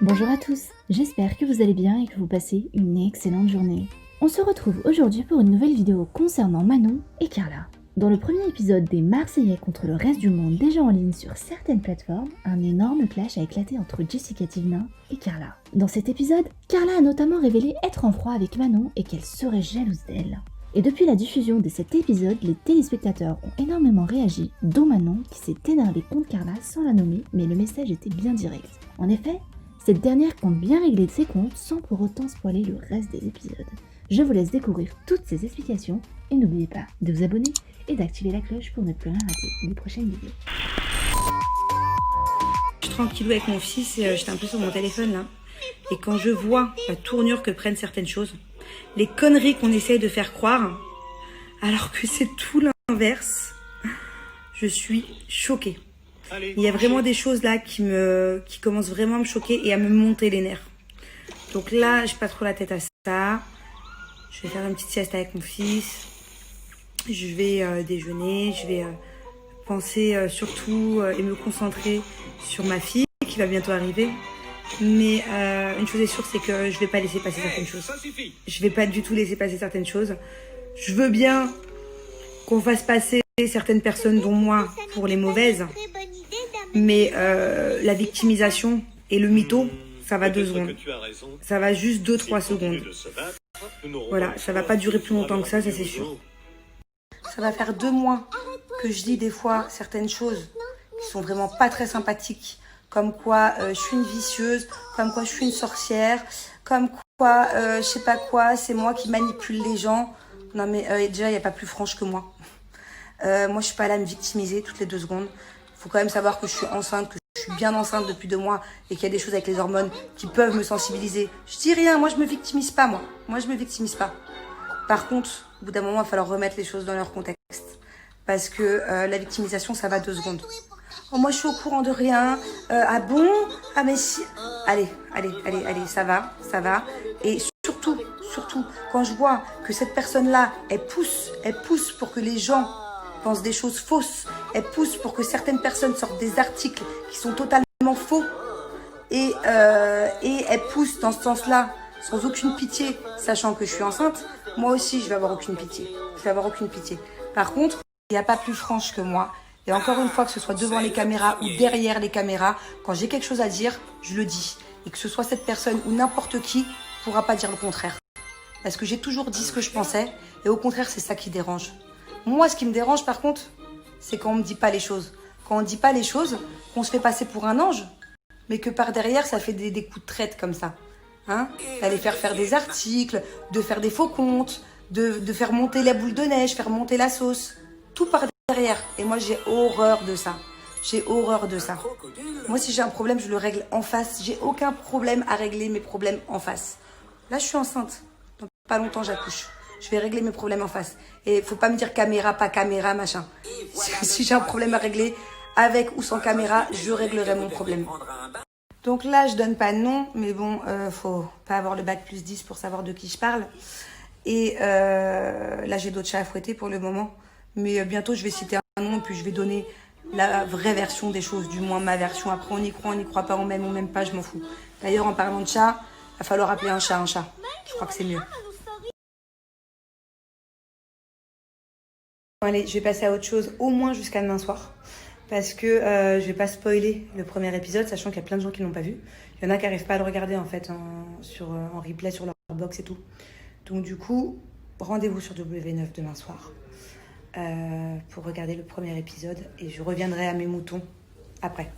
Bonjour à tous, j'espère que vous allez bien et que vous passez une excellente journée. On se retrouve aujourd'hui pour une nouvelle vidéo concernant Manon et Carla. Dans le premier épisode des Marseillais contre le reste du monde déjà en ligne sur certaines plateformes, un énorme clash a éclaté entre Jessica Tivna et Carla. Dans cet épisode, Carla a notamment révélé être en froid avec Manon et qu'elle serait jalouse d'elle. Et depuis la diffusion de cet épisode, les téléspectateurs ont énormément réagi, dont Manon qui s'est énervée contre Carla sans la nommer, mais le message était bien direct. En effet, cette dernière compte bien régler ses comptes sans pour autant spoiler le reste des épisodes. Je vous laisse découvrir toutes ces explications et n'oubliez pas de vous abonner et d'activer la cloche pour ne plus rien rater des prochaines vidéos. Je suis tranquillou avec mon fils et j'étais un peu sur mon téléphone là. Et quand je vois la tournure que prennent certaines choses, les conneries qu'on essaye de faire croire, alors que c'est tout l'inverse, je suis choquée. Il y a vraiment des choses là qui commencent vraiment à me choquer et à me monter les nerfs. Donc là, j'ai pas trop la tête à ça. Je vais faire une petite sieste avec mon fils. Je vais déjeuner. Je vais penser surtout et me concentrer sur ma fille qui va bientôt arriver. Mais une chose est sûre, c'est que je vais pas laisser passer certaines choses. Je vais pas du tout laisser passer certaines choses. Je veux bien qu'on fasse passer certaines personnes, dont moi, pour les mauvaises. Mais la victimisation et le mytho, ça va 2 secondes. Ça va juste 2-3 secondes. Voilà, ça va pas durer plus longtemps que ça c'est sûr. Ça va faire 2 mois que je dis des fois certaines choses qui sont vraiment pas très sympathiques. Comme quoi je suis une vicieuse, comme quoi je suis une sorcière, comme quoi je sais pas quoi, c'est moi qui manipule les gens. Non mais déjà il n'y a pas plus franche que moi. Moi je suis pas là à me victimiser toutes les 2 secondes. Faut quand même savoir que je suis enceinte, que je suis bien enceinte depuis 2 mois et qu'il y a des choses avec les hormones qui peuvent me sensibiliser. Je dis rien, moi je me victimise pas moi. Moi je me victimise pas. Par contre, au bout d'un moment, il va falloir remettre les choses dans leur contexte. Parce que la victimisation, ça va 2 secondes. Oh, moi je suis au courant de rien. Ah bon? Ah mais si. Allez, ça va. Et surtout, quand je vois que cette personne-là, elle pousse pour que les gens pensent des choses fausses. Elle pousse pour que certaines personnes sortent des articles qui sont totalement faux. Et elle pousse dans ce sens-là, sans aucune pitié, sachant que je suis enceinte. Moi aussi, je vais avoir aucune pitié. Par contre, il n'y a pas plus franche que moi. Et encore une fois, que ce soit devant les caméras ou derrière les caméras, quand j'ai quelque chose à dire, je le dis. Et que ce soit cette personne ou n'importe qui, ne pourra pas dire le contraire. Parce que j'ai toujours dit ce que je pensais. Et au contraire, c'est ça qui dérange. Moi, ce qui me dérange, par contre, c'est quand on ne me dit pas les choses. Quand on ne dit pas les choses, qu'on se fait passer pour un ange, mais que par derrière, ça fait des coups de traite comme ça. Hein, d'aller faire des articles, de faire des faux comptes, de faire monter la boule de neige, faire monter la sauce. Tout par derrière. Et moi, j'ai horreur de ça. Moi, si j'ai un problème, je le règle en face. J'ai aucun problème à régler mes problèmes en face. Là, je suis enceinte. Dans pas longtemps, j'accouche. Je vais régler mes problèmes en face. Et faut pas me dire caméra, pas caméra, machin. Si j'ai un problème à régler, avec ou sans caméra, je réglerai mon problème. Donc là, je donne pas de nom, mais bon, faut pas avoir le bac plus 10 pour savoir de qui je parle. Et là, j'ai d'autres chats à fouetter pour le moment. Mais bientôt, je vais citer un nom, puis je vais donner la vraie version des choses, du moins ma version. Après, on y croit pas, on m'aime pas, je m'en fous. D'ailleurs, en parlant de chat, il va falloir appeler un chat un chat. Je crois que c'est mieux. Bon, allez, je vais passer à autre chose, au moins jusqu'à demain soir. Parce que je vais pas spoiler le premier épisode, sachant qu'il y a plein de gens qui l'ont pas vu. Il y en a qui n'arrivent pas à le regarder en fait en replay sur leur box et tout. Donc du coup, rendez-vous sur W9 demain soir pour regarder le premier épisode et je reviendrai à mes moutons après.